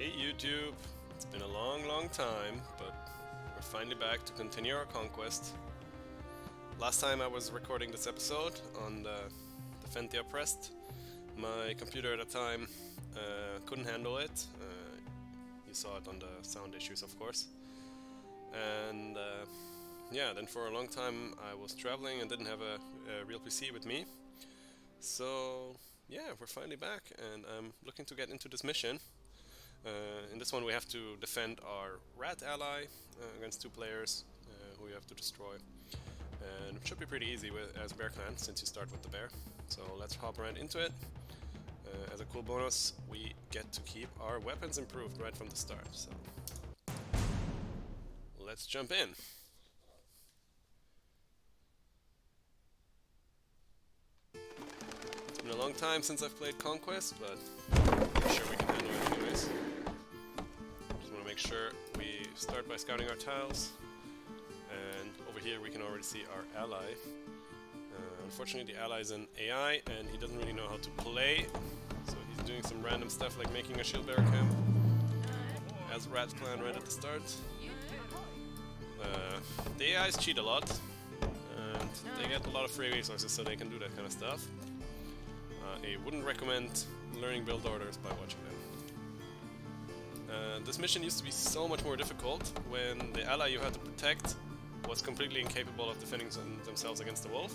Hey YouTube! It's been a long time, but we're finally back to continue our conquest. Last time I was recording this episode on the Defend the Oppressed. My computer at the time couldn't handle it. You saw it on the sound issues, of course. And yeah, then for a long time I was traveling and didn't have a real PC with me. So yeah, we're finally back and I'm looking to get into this mission. In this one we have to defend our rat ally against two players who we have to destroy. And it should be pretty easy as Bear Clan since you start with the bear. So let's hop right into it. As a cool bonus, we get to keep our weapons improved right from the start. So let's jump in. It's been a long time since I've played Conquest, but I'm sure we can handle it anyways. Just want to make sure we start by scouting our tiles. And over here we can already see our ally. Unfortunately the ally is an AI and he doesn't really know how to play. So he's doing some random stuff like making a shield bearer camp as Rat's plan right at the start. The AIs cheat a lot and they get a lot of free resources so they can do that kind of stuff. I wouldn't recommend learning build orders by watching them. This mission used to be so much more difficult when the ally you had to protect was completely incapable of defending themselves against the wolf.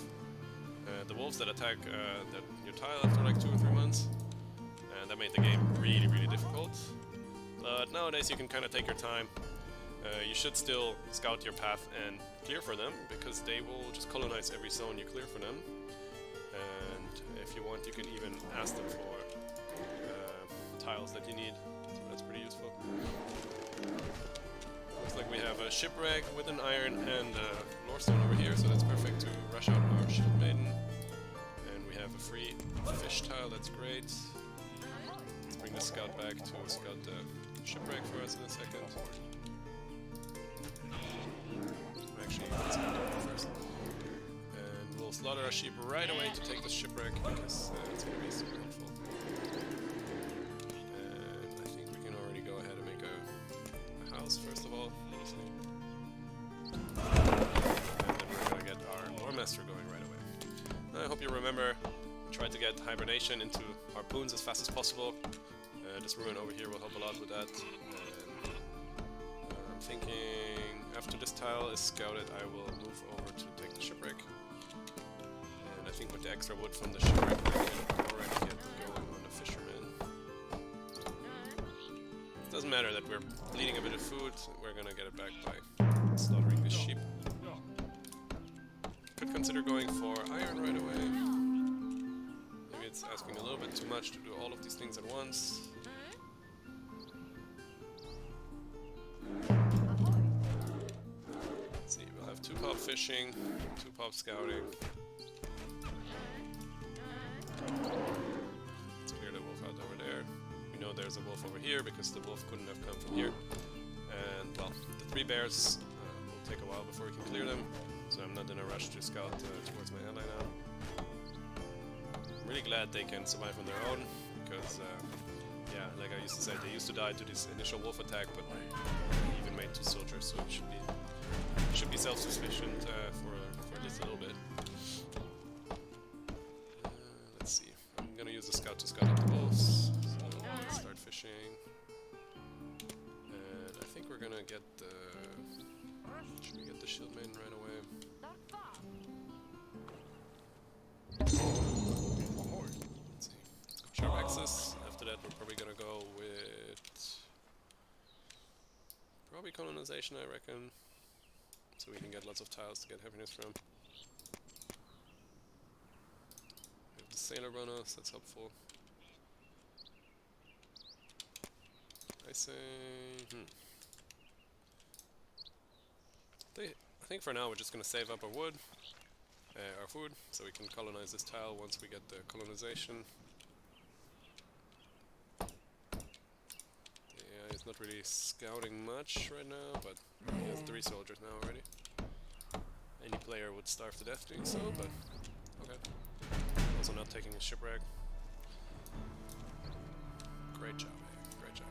The wolves that attack your tile after like 2 or 3 months. And that made the game really difficult. But nowadays you can kind of take your time. You should still scout your path and clear for them, because they will just colonize every zone you clear for them. And if you want, you can even ask them for tiles that you need. So that's pretty useful. Looks like we have a shipwreck with an iron and a lore stone over here, so that's perfect to rush out our shield maiden. And we have a free fish tile, that's great. Let's bring the scout back to scout the shipwreck for us in a second. Actually, let's scout that first. And we'll slaughter our sheep right away to take the shipwreck, because it's going to be super helpful. And I think we can already go ahead and make a house first of all. And then we're going to get our lore master going right away. I hope you remember, try to get hibernation into harpoons as fast as possible. This ruin over here will help a lot with that. And I'm thinking after this tile is scouted, I will move over to take the shipwreck. And I think with the extra wood from the shipwreck, I can already get going on the fisherman. It doesn't matter that we're bleeding a bit of food, we're gonna get it back by slaughtering this sheep. Could consider going for iron right away. Maybe it's asking a little bit too much to do all of these things at once. Let's see, we'll have 2 pop fishing, 2 pop scouting. Let's clear the wolf out over there. We know there's a wolf over here because the wolf couldn't have come from here. And well, the 3 bears will take a while before we can clear them. So I'm not in a rush to scout towards my ally now. I'm really glad they can survive on their own, because yeah, like I used to say, they used to die to this initial wolf attack, but I even made 2 soldiers, so it should be self-sufficient for just a little bit. Let's see, I'm gonna use the scout to scout out the wolves, so let's start fishing. And I think we're gonna get the... Should we get the shield maiden right away? Let's see. Let's go sharp axis. After that we're probably gonna go with... probably colonization, I reckon. So we can get lots of tiles to get happiness from. We have the sailor bonus, that's helpful. I say... I think for now we're just going to save up our wood, our food, so we can colonize this tile once we get the colonization. The AI is not really scouting much right now, but he has 3 soldiers now already. Any player would starve to death doing so, but okay. Also not taking a shipwreck. Great job, great job.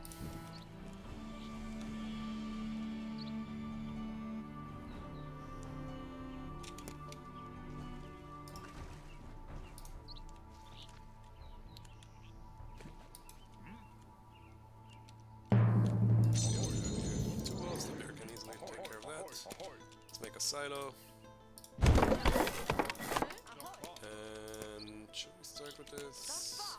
make a silo. And should we start with this?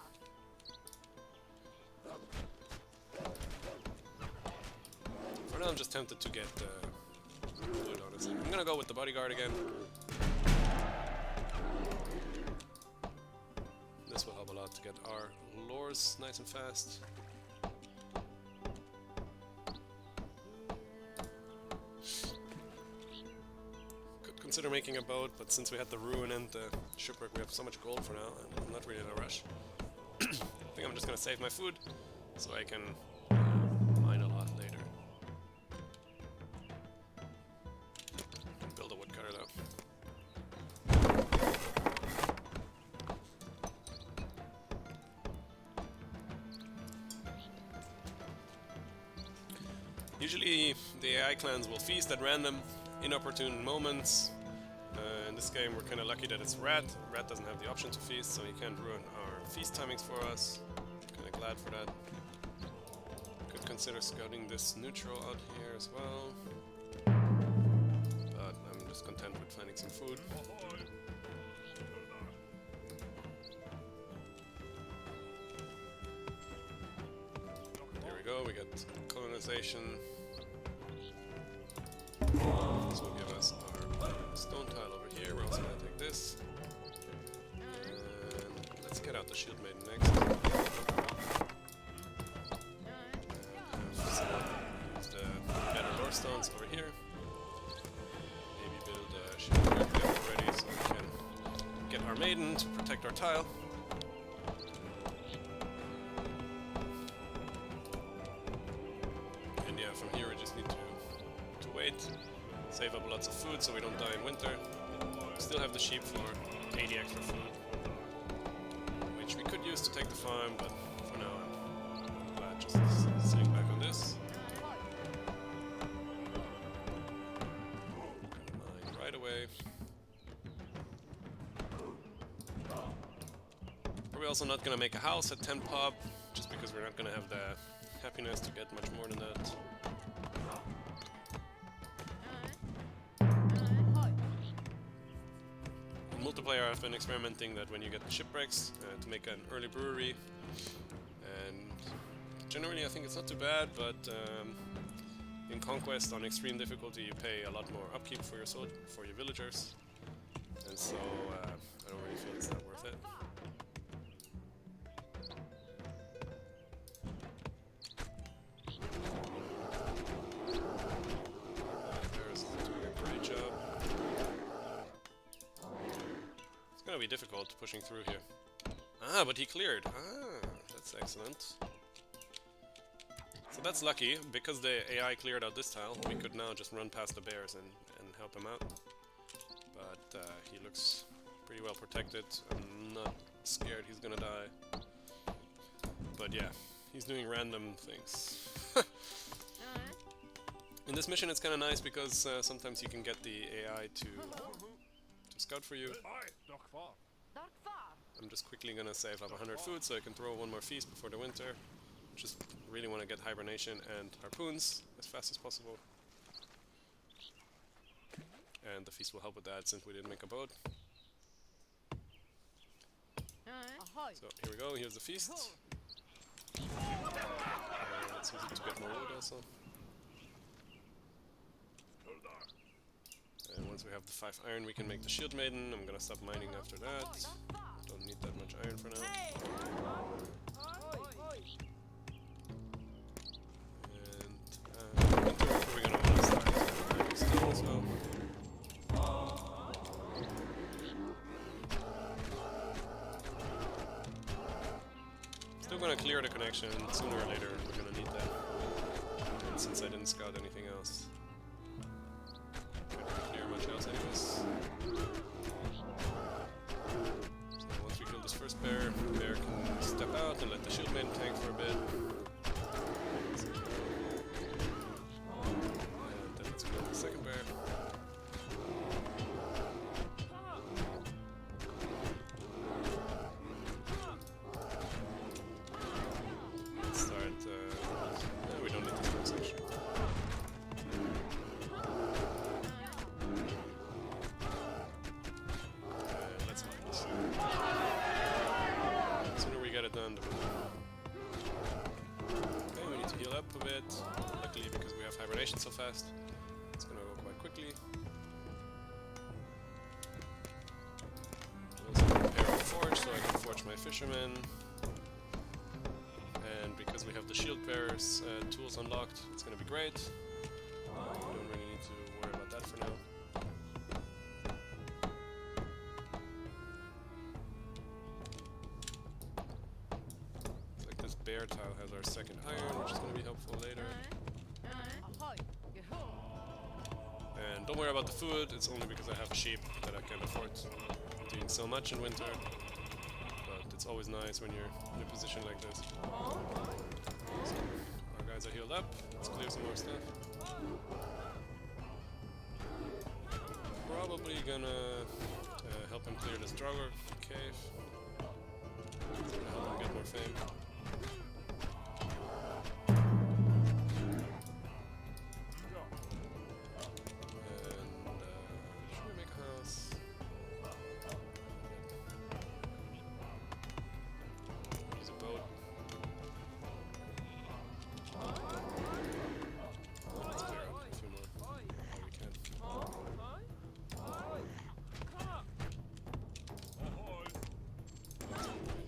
For now I'm just tempted to get wood, honestly. I'm gonna go with the bodyguard again. This will help a lot to get our lures nice and fast. Could consider making a boat, but since we had the ruin and the shipwreck, we have so much gold for now, and I'm not really in a rush. I think I'm just gonna save my food, so I can mine a lot later. Build a woodcutter though. Usually the AI clans will feast at random, inopportune moments. In this game we're kinda lucky that it's Rat. Rat doesn't have the option to feast, so he can't ruin our feast timings for us. Kinda glad for that. Could consider scouting this neutral out here as well. But I'm just content with finding some food. There we go, we got colonization. This will give us our stone tile over here. We're also gonna take this. And let's get out the shield maiden next. And have someone use the better lore stones over here. Maybe build a shield maiden already so we can get our maiden to protect our tile. And yeah, from here we just need to wait. Save up lots of food so we don't die in winter. Still have the sheep for 80 extra food, which we could use to take the farm, but for now I'm glad just sitting back on this. Mine right away. Probably also not gonna make a house at 10 pop, just because we're not gonna have the happiness to get much more than that. Multiplayer, I've been experimenting that when you get the shipwrecks to make an early brewery, and generally I think it's not too bad, but in Conquest on extreme difficulty you pay a lot more upkeep for your villagers, and so I don't really feel it's that worth it. Bears doing a great job. It's gonna be difficult pushing through here. Ah, but he cleared. Ah, that's excellent. So that's lucky, because the AI cleared out this tile, we could now just run past the bears and help him out. But he looks pretty well protected. I'm not scared he's gonna die. But yeah, he's doing random things. In this mission it's kinda nice because sometimes you can get the AI to scout for you. I'm just quickly gonna save up 100 food so I can throw one more feast before the winter. Just really want to get hibernation and harpoons as fast as possible. And the feast will help with that since we didn't make a boat. So here we go, here's the feast. Let's use it to get more wood also. And once we have the 5 iron we can make the shield maiden. I'm gonna stop mining after that. Don't need that much iron for now. And winter we're probably gonna want to start mining stone as well. Still gonna clear the connection. Sooner or later we're gonna need that. And since I didn't scout anything else, couldn't clear much else anyways. So once we kill this first bear, the bear can step out and let the shield maiden tank for a bit. And then let's kill the second bear. Let's start, no, we don't need this one section. a bit. Luckily, because we have hibernation so fast, it's gonna go quite quickly. Also prepare a forge so I can forge my fishermen. And because we have the shield bearers tools unlocked, it's gonna be great. We don't really need to worry about that for now. Looks like this bear tile has our second iron, which is gonna be helpful later. And don't worry about the food, it's only because I have sheep that I can afford doing so much in winter. But it's always nice when you're in a position like this. So our guys are healed up, let's clear some more stuff. Probably gonna help him clear this Draugr cave. It's gonna help him get more fame.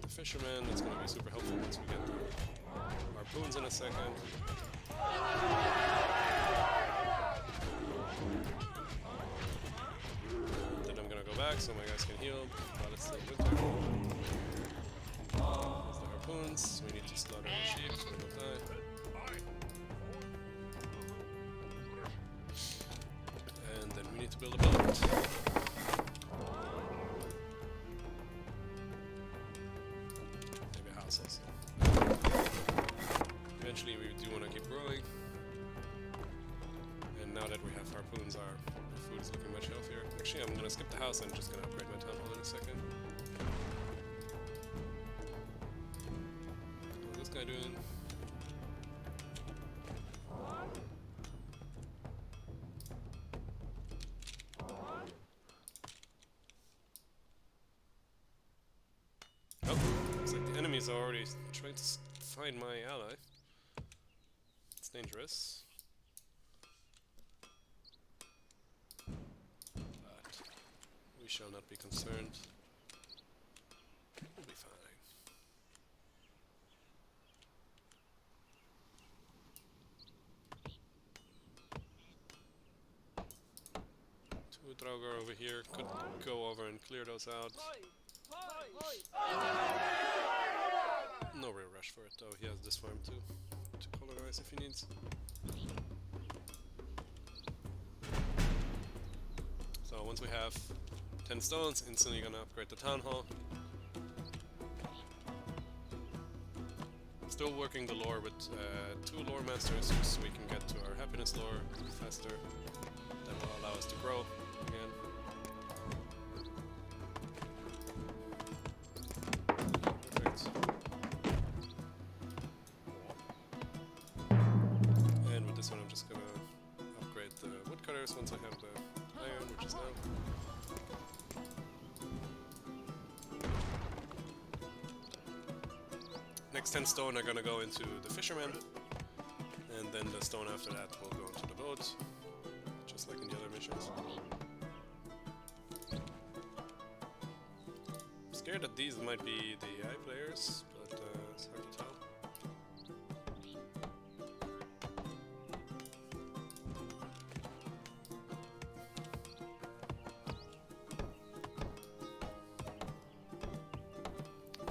Fisherman, that's going to be super helpful once we get the harpoons in a second. Then I'm going to go back so my guys can heal while it's still winter. There's the harpoons, we need to slaughter the sheep so we don't die. And then we need to build a boat. Eventually we do want to keep growing, and now that we have harpoons, our food is looking much healthier. Actually, I'm going to skip the house, I'm just going to upgrade my town hall in a second. What's this guy doing? Oh, looks like the enemies are already trying to find my ally. It's dangerous. But we shall not be concerned. We'll be fine. Two Draugr over here could go over and clear those out. No real rush for it though, he has this farm too, to colonize if he needs. So once we have 10 stones, instantly gonna upgrade the town hall. Still working the lore with 2 lore masters so we can get to our happiness lore faster. That will allow us to grow again. This one I'm just gonna upgrade the woodcutters once I have the iron, which is now. Next 10 stone are gonna go into the fisherman, and then the stone after that will go into the boat, just like in the other missions. I'm scared that these might be the AI players, but it's hard to tell.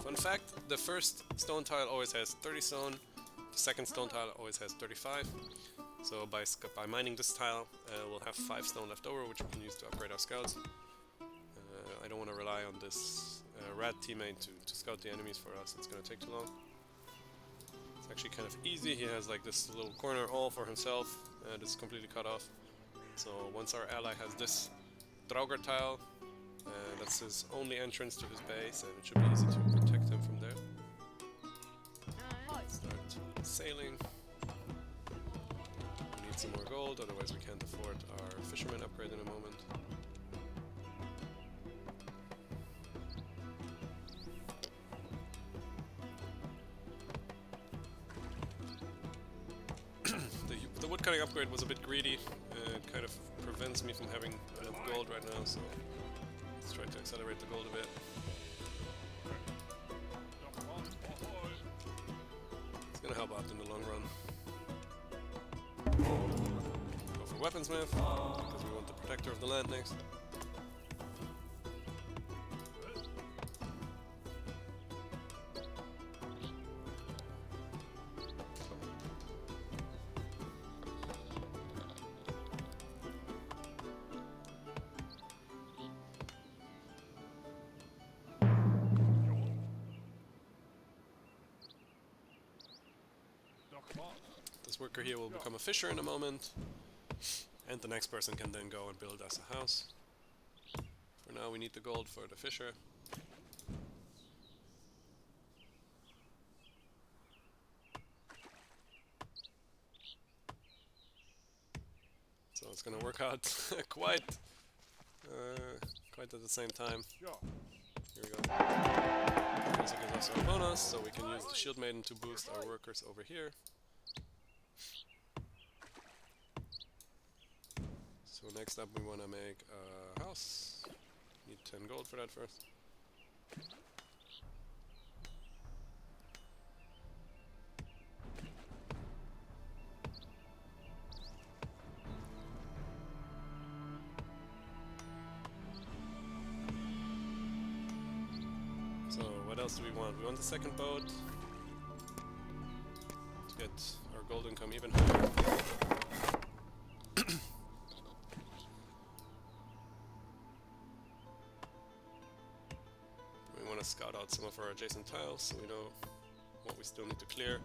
Fun fact, the first stone tile always has 30 stone, the second stone tile always has 35. So by mining this tile, we'll have 5 stone left over, which we can use to upgrade our scouts. I don't want to rely on this rat teammate to scout the enemies for us, it's going to take too long. It's actually kind of easy, he has like this little corner all for himself, and it's completely cut off. So once our ally has this Draugr tile, that's his only entrance to his base, and it should be easy to protect him from there. Let's start sailing. We need some more gold, otherwise we can't afford our fisherman upgrade in a moment. woodcutting upgrade was a bit greedy. It kind of prevents me from having enough gold right now, so let's try to accelerate the gold a bit. It's gonna help out in the long run. Go for weaponsmith, because we want the protector of the land next. This worker here will become a fisher in a moment, and the next person can then go and build us a house. For now we need the gold for the fisher. So it's gonna work out quite at the same time. Here we go. Also gives us our bonus, so we can use the shield maiden to boost our workers over here. So next up we want to make a house. Need 10 gold for that first. So what else do we want? We want the second boat to get our gold income even higher. Scout out some of our adjacent tiles so we know what we still need to clear.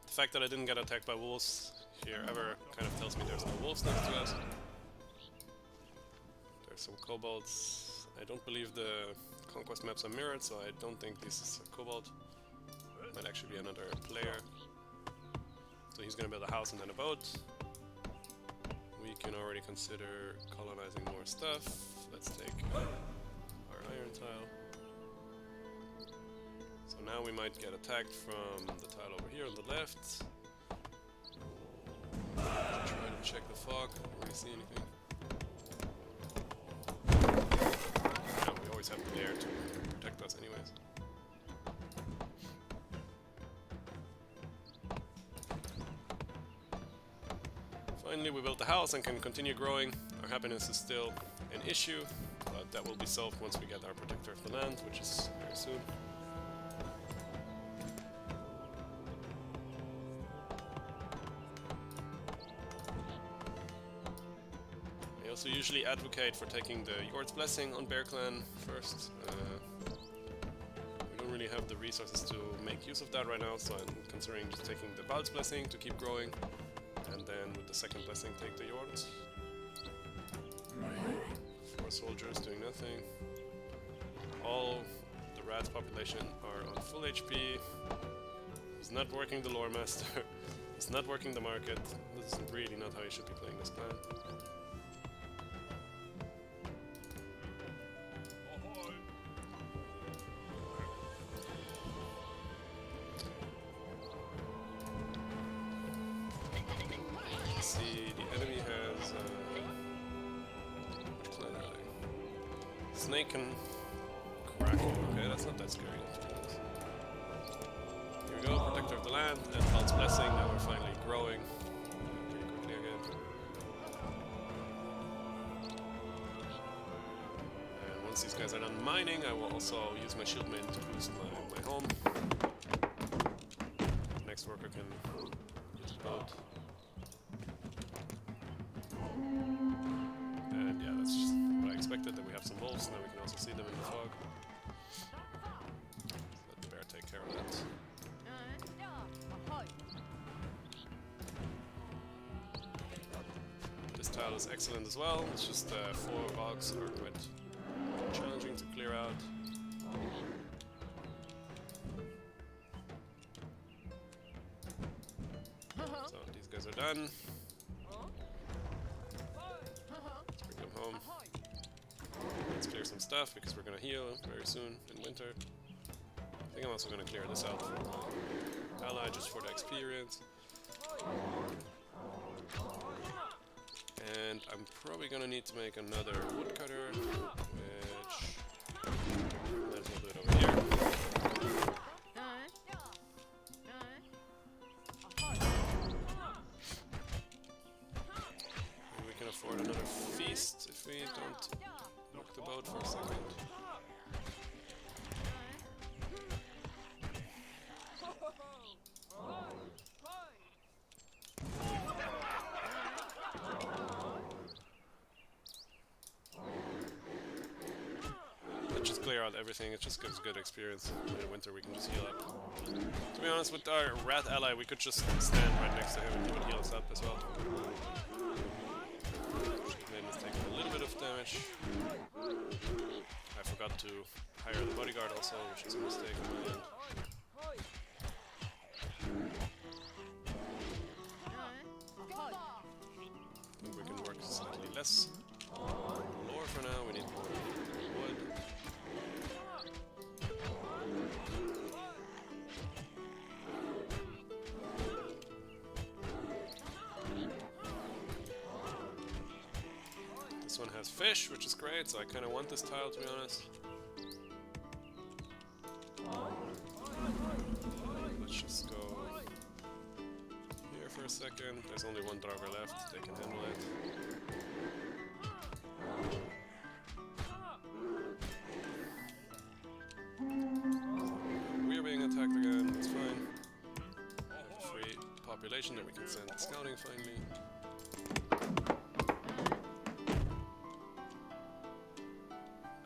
The fact that I didn't get attacked by wolves here ever kind of tells me there's no wolves next to us. There's some kobolds. I don't believe the conquest maps are mirrored, so I don't think this is a kobold. Might actually be another player. So he's gonna build a house and then a boat. We can already consider colonizing more stuff. Let's take our iron tile. So now we might get attacked from the tile over here on the left. Try to check the fog, don't really see anything. No, we always have the air to protect us anyways. Finally we built the house and can continue growing. Our happiness is still an issue, but that will be solved once we get our protector of the land, which is very soon. I also usually advocate for taking the Yord's Blessing on Bear Clan first. We don't really have the resources to make use of that right now, so I'm considering just taking the Bald's Blessing to keep growing, and then with the second blessing take the Yord's. 4 soldiers doing nothing. All the rats population are on full HP. He's not working the Lore Master. He's not working the market. This is really not how you should be playing this clan. See, the enemy has which clan are they? Snake and Kraken. Okay, that's not that scary. Here we go, Protector of the Land and Bald's Blessing. Now we're finally growing pretty quickly again. And once these guys are done mining, I will also use my shield maiden to boost my home. Next worker can use the boat. And yeah, that's just what I expected, that we have some wolves, now we can also see them in the fog. Let the bear take care of that. This tile is excellent as well, it's just 4 bogs are quite challenging to clear out. So these guys are done. Home. Let's clear some stuff because we're gonna heal very soon in winter. I think I'm also gonna clear this out for my ally just for the experience. And I'm probably gonna need to make another woodcutter, which might as well do it over here. Maybe we can afford another feast if we don't rock the boat for a second. Just clear out everything, it just gives good experience. In winter we can just heal up. To be honest, with our rat ally we could just stand right next to him and he would heal us up as well. Shieldman is taking a little bit of damage. I forgot to hire the bodyguard also, which is a mistake on my end. I think we can work slightly less lore for now, we need more wood. This one has fish, which is great, so I kind of want this tile to be honest. Let's just go here for a second. There's only one Draugr left, they can handle it. We're being attacked again, that's fine. We have a free population that we can send scouting finally.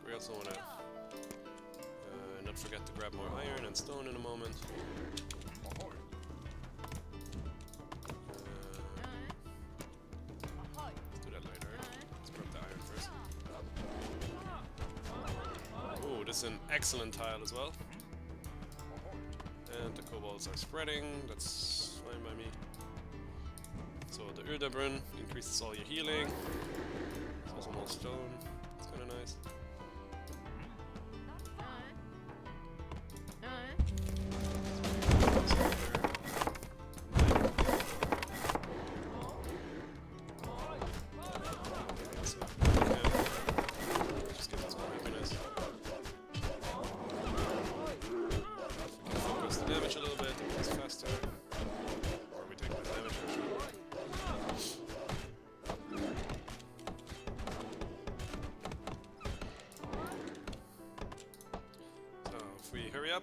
We also want to not forget to grab more iron and stone in a moment. Let's do that later. Let's grab the iron first. Ooh, this is an excellent tile as well. And the kobolds are spreading, that's fine by me. So the Urdabrun increases all your healing. There's also more stone, it's kinda nice.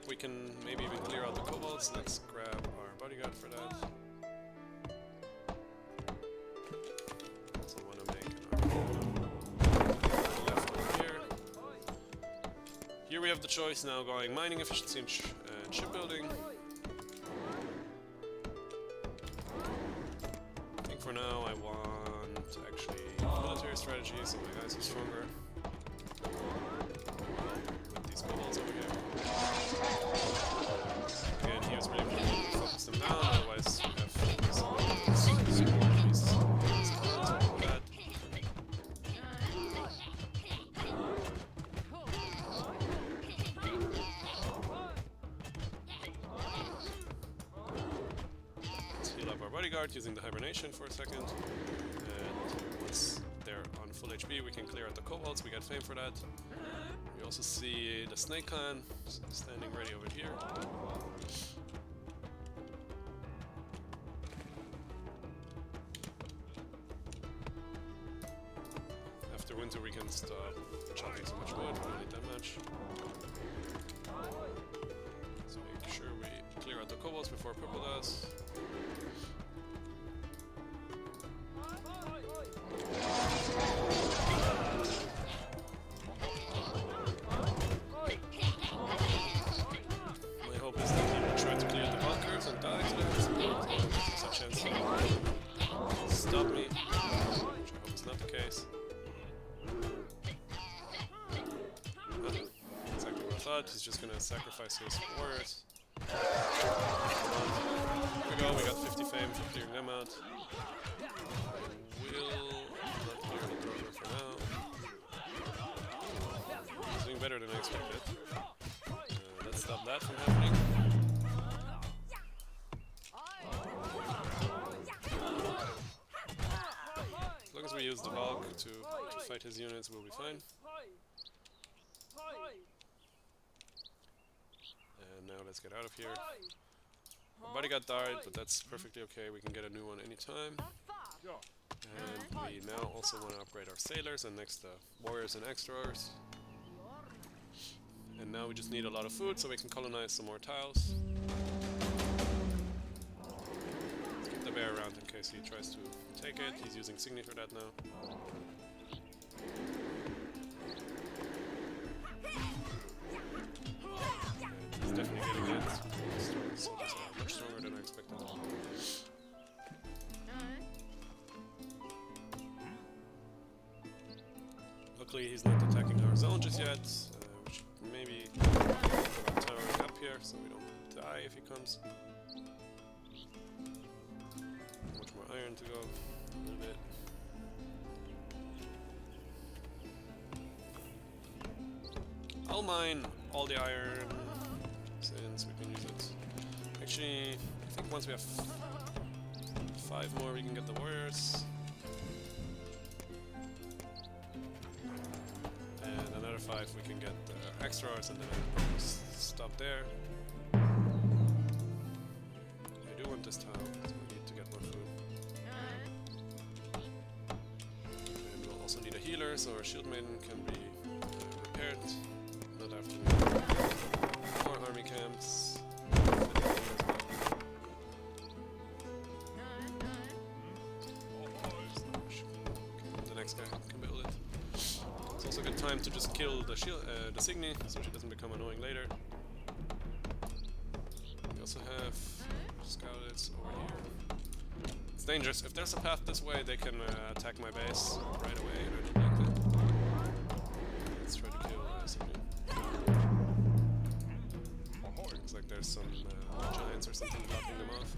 We can maybe even clear out the kobolds. Let's grab our bodyguard for that. Also want to make an army left over here. Here we have the choice now going mining efficiency and shipbuilding. I think for now I want actually military strategy so my guys are stronger. With these kobolds over here. Again, he was really important to focus them down, otherwise we have some beasts on that. Let's heal up our bodyguard using the hibernation for a second. And once they're on full HP, we can clear out the kobolds, we get fame for that. We also see the Snake Clan standing ready over here. After winter we can stop chopping so much wood, we don't need that much. Let's make sure we clear out the kobolds before purple does. Stop me, which I hope is not the case. Exactly what I thought, he's just gonna sacrifice his warriors. Here we go, we got 50 fame for clearing them out. We'll not clear the Draugr for now. He's doing better than I expected. Let's stop that from happening. use the Valk to fight his units, we'll be fine. And now let's get out of here. Our bodyguard died, but that's perfectly okay. We can get a new one anytime. And we now also want to upgrade our sailors and next the warriors and explorers. And now we just need a lot of food so we can colonize some more tiles. Let's keep the bear around in case he tries to take it. He's using Signy for that now. And he's definitely getting it. So that's much stronger than I expected. Luckily he's not attacking our zone just yet. We should maybe towering up here so we don't die if he comes. Much more iron to go. A little bit. I'll mine all the iron since we can use it. Actually, I think once we have 5 more we can get the warriors. And another 5 we can get the extras and then I'll stop there. I do want this tile, so we need to get more food. And we'll also need a healer so our shield maiden can be repaired. Not after we more army camps. The next guy can build it. It's also a good time to just kill the shield, the Signy, so she doesn't become annoying later. We also have scouts over here. It's dangerous. If there's a path this way, they can attack my base right away, and I don't like that. Let's try to kill Signy. Looks like there's some giants or something blocking them off.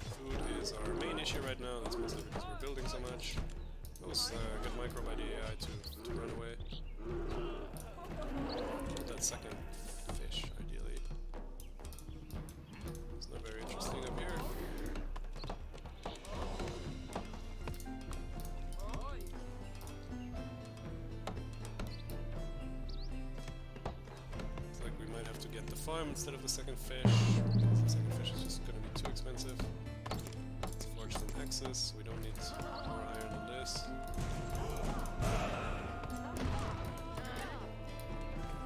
Food is our main issue right now, that's mostly because we're building so much. It was a good micro by the AI to run away. That second fish, ideally. It's not very interesting up here. Looks like we might have to get the farm instead of the second fish, because the second fish is just going to be too expensive. Let's forge some axes, we don't need more iron than this.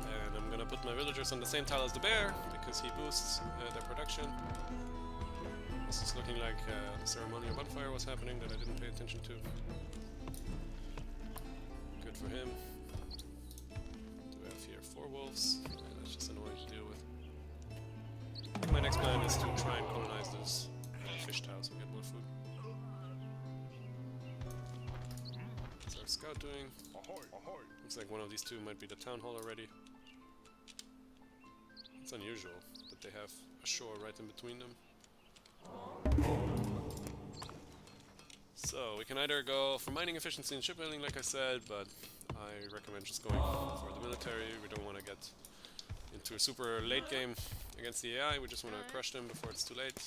And I'm gonna put my villagers on the same tile as the bear, because he boosts their production. This is looking like the ceremonial bonfire was happening that I didn't pay attention to. Good for him. Do we have here 4 wolves? Yeah, that's just annoying to deal with. My next plan is to try and colonize those fish tiles and get more food. What's our scout doing? Looks like one of these 2 might be the town hall already. It's unusual that they have a shore right in between them. So we can either go for mining efficiency and shipbuilding like I said, but I recommend just going for the military. We don't want to get into a super late game against the AI, we just want to crush them before it's too late.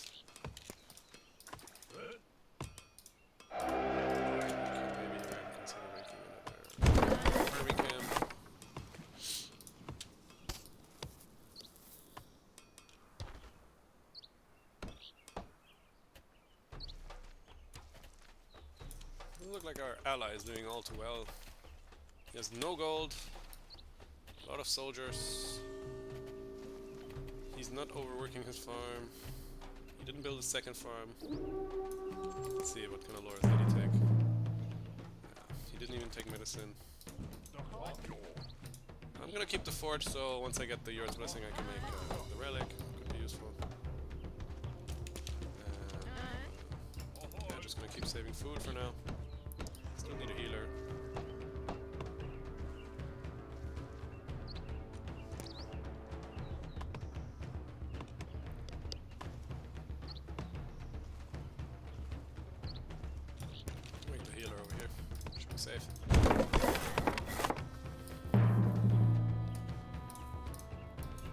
Maybe even consider making another army camp. Doesn't look like our ally is doing all too well. He has no gold, a lot of soldiers. He's not overworking his farm. He didn't build a second farm. Let's see, what kind of lures did he take? Yeah, he didn't even take medicine. I'm gonna keep the forge, so once I get the Yord's Blessing I can make the relic. Could be useful. Yeah, just gonna keep saving food for now. Still need a healer. Make the healer over here. Sure. Safe.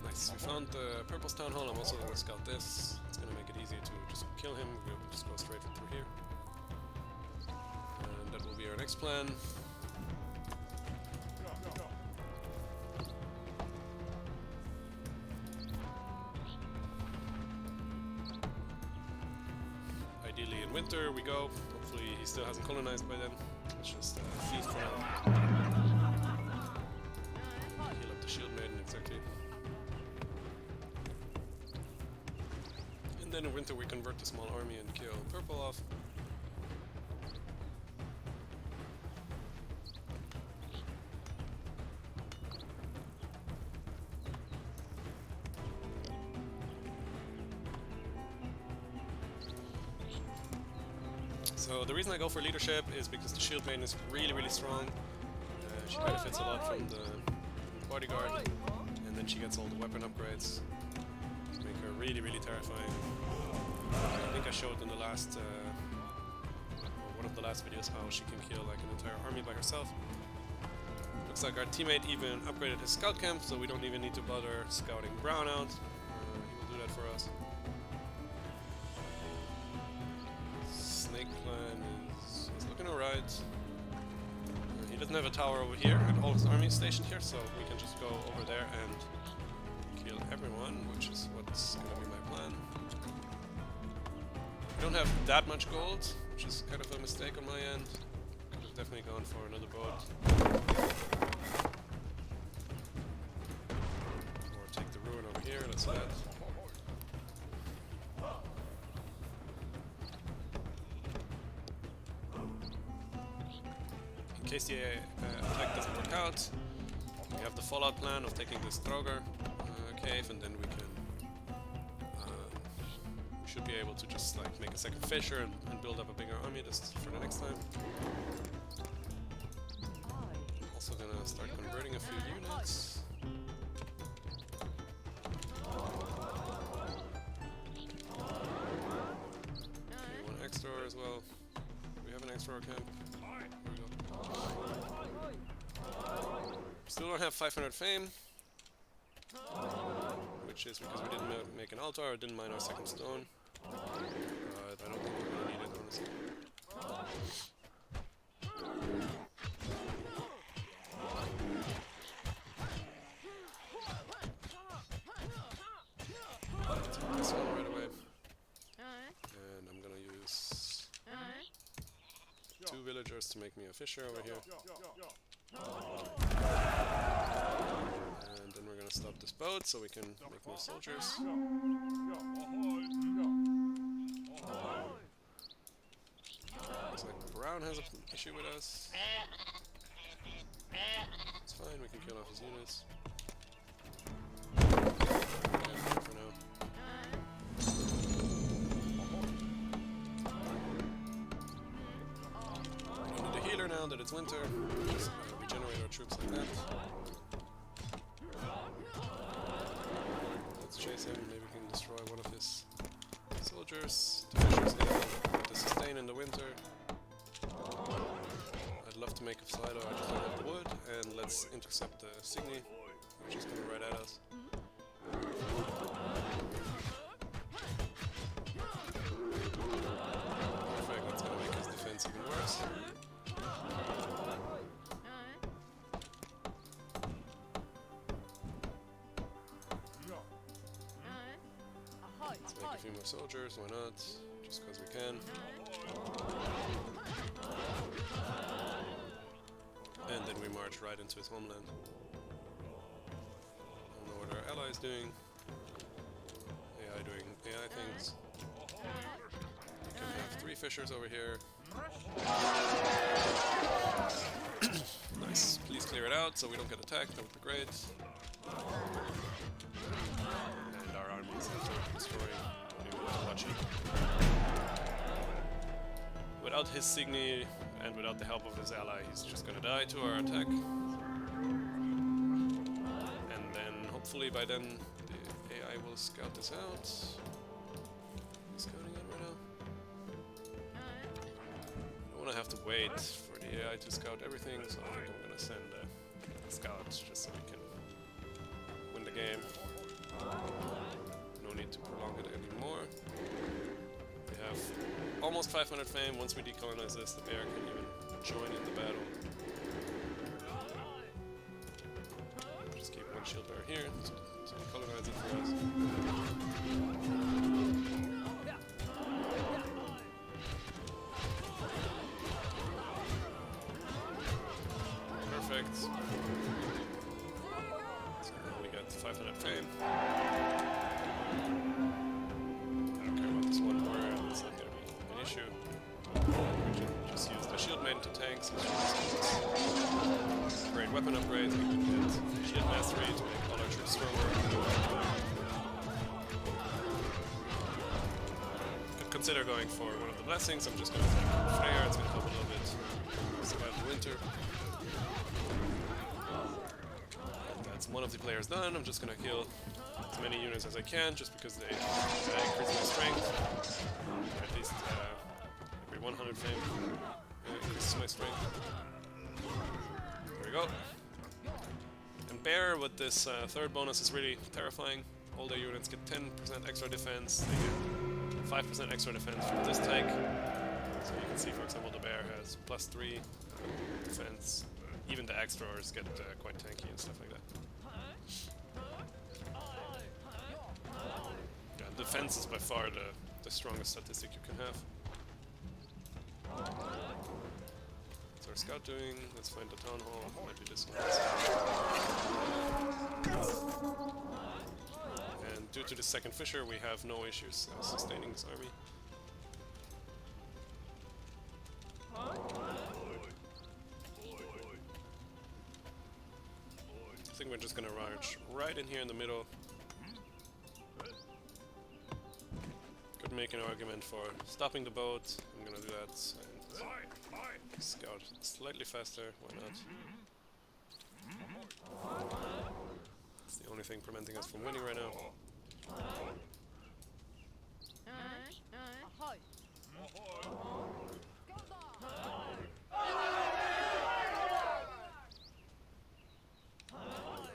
Nice. We found the Purple's Town Hall. I'm also going to scout this. It's going to make it easier to just kill him. We'll just go straight through here. And that will be our next plan. Ideally in winter we go. Hopefully he still hasn't colonized by then. Let's just feast for now. Heal up the shield maiden, exactly. And then in winter we convert the small army and kill purple off. So the reason I go for leadership is because the shield maiden is really, really strong. She benefits a lot from the bodyguard, and then she gets all the weapon upgrades to make her really, really terrifying. I think I showed in the last, one of the last videos, how she can kill like an entire army by herself. Looks like our teammate even upgraded his scout camp, so we don't even need to bother scouting Brown out. He will do that for us. Snake Clan is looking alright. He doesn't have a tower over here, and all his army is stationed here, so we can just go over there and kill everyone, which is what's gonna be my plan. I don't have that much gold, which is kind of a mistake on my end. Could have definitely gone for another boat. Or take the ruin over here, let's do that. In case the attack doesn't work out, we have the fallout plan of taking this Stroger cave, and then we should be able to just like make a second fissure and build up a bigger army just for the next time. Also gonna start converting a few units. Okay, one extra as well. We have an extra camp. Still don't have 500 fame, which is because we didn't make an altar or didn't mine our second stone. But I don't think we're gonna need it, honestly. Let's do this one right away. And I'm gonna use 2 villagers to make me a fisher over here. And then we're gonna stop this boat so we can make more soldiers. Looks like Brown has an issue with us. It's fine, we can kill off his units. Okay, for now. We don't need a healer now that it's winter. Just regenerate our troops like that. Let's chase him, maybe we can destroy one of his soldiers. The fishers get the sustain in the winter. I'd love to make a slider, I just don't have the wood. And let's intercept the Signy, which is coming right at us. Perfect, that's gonna make his defense even worse. Let's make a few more soldiers, why not? Just because we can. And then we march right into his homeland. I don't know what our ally is doing. AI doing AI things. We can have 3 fishers over here. Nice. Please clear it out so we don't get attacked, that would be great. And our army is absolutely destroying. Don't even want to watch it. Without his Signy and without the help of his ally, he's just gonna die to our attack. And then hopefully by then the AI will scout this out. He's scouting it right now. I don't want don't have to wait for the AI to scout everything, so I think I'm gonna send scouts just so we can win the game. No need to prolong it anymore. We have almost 500 fame. Once we decolonize this, the bear can even join in the battle. Just keep one shield bearer here to decolonize it for us. Perfect. So now we got 500 fame. I don't care about this one warrior, it's not gonna be an issue. We can just use the shield maiden to tank, so great weapon upgrades. We can get shield mastery to make all our troops stronger. Could consider going for one of the blessings. I'm just gonna take Freya, it's gonna help a little bit survive the winter. One of the players done. I'm just gonna kill as many units as I can, just because they increase my strength. At least every 100 fame increases my strength. There we go. And Bear with this third bonus is really terrifying. All their units get 10% extra defense. They get 5% extra defense from this tank. So you can see, for example, the Bear has +3 defense. Even the extras get quite tanky and stuff like that. Yeah, defense is by far the strongest statistic you can have. What's our scout doing? Let's find the town hall. Might be this one. And due to the second fissure, we have no issues sustaining this army. I think we're just gonna march right in here in the middle. Could make an argument for stopping the boat. I'm gonna do that and scout slightly faster. Why not? It's the only thing preventing us from winning right now.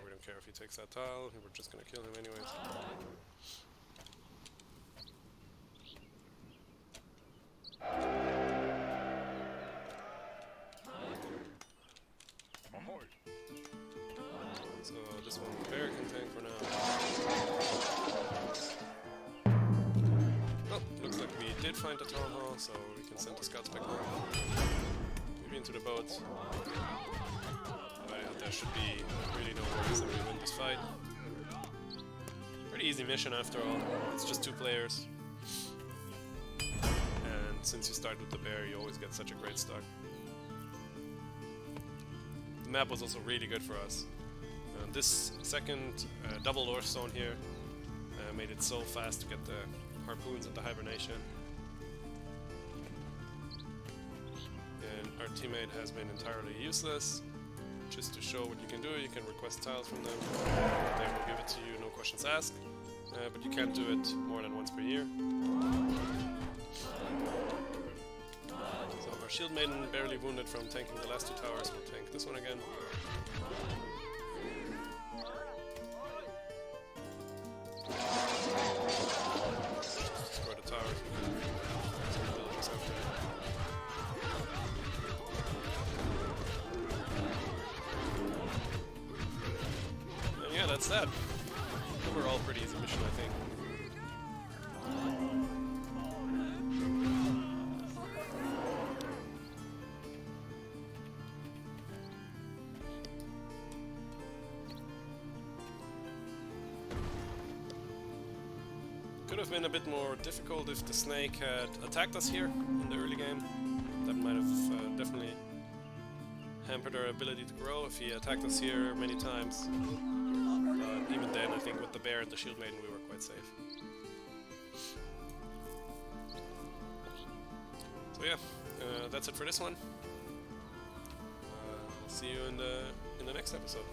We don't care if he takes that tile. We're just gonna kill him anyways. So this one bear can tank for now. Oh, looks like we did find the town hall, so we can send the scouts back home. Maybe into the boat. But there should be really no worries that we win this fight. Pretty easy mission after all. It's just 2 players. And since you start with the bear, you always get such a great start. The map was also really good for us. This second double North zone here made it so fast to get the harpoons and the hibernation. And our teammate has been entirely useless. Just to show what you can do, you can request tiles from them. They will give it to you, no questions asked. But you can't do it more than once per year. So our shield maiden, barely wounded from tanking the last 2 towers, will tank this one again. Destroy the tower. Some buildings after that. And yeah, that's that. Overall, pretty easy mission, I think. Could have been a bit more difficult if the snake had attacked us here in the early game. That might have definitely hampered our ability to grow if he attacked us here many times. But even then, I think with the bear and the shield maiden we were quite safe. So yeah, that's it for this one. See you in the next episode.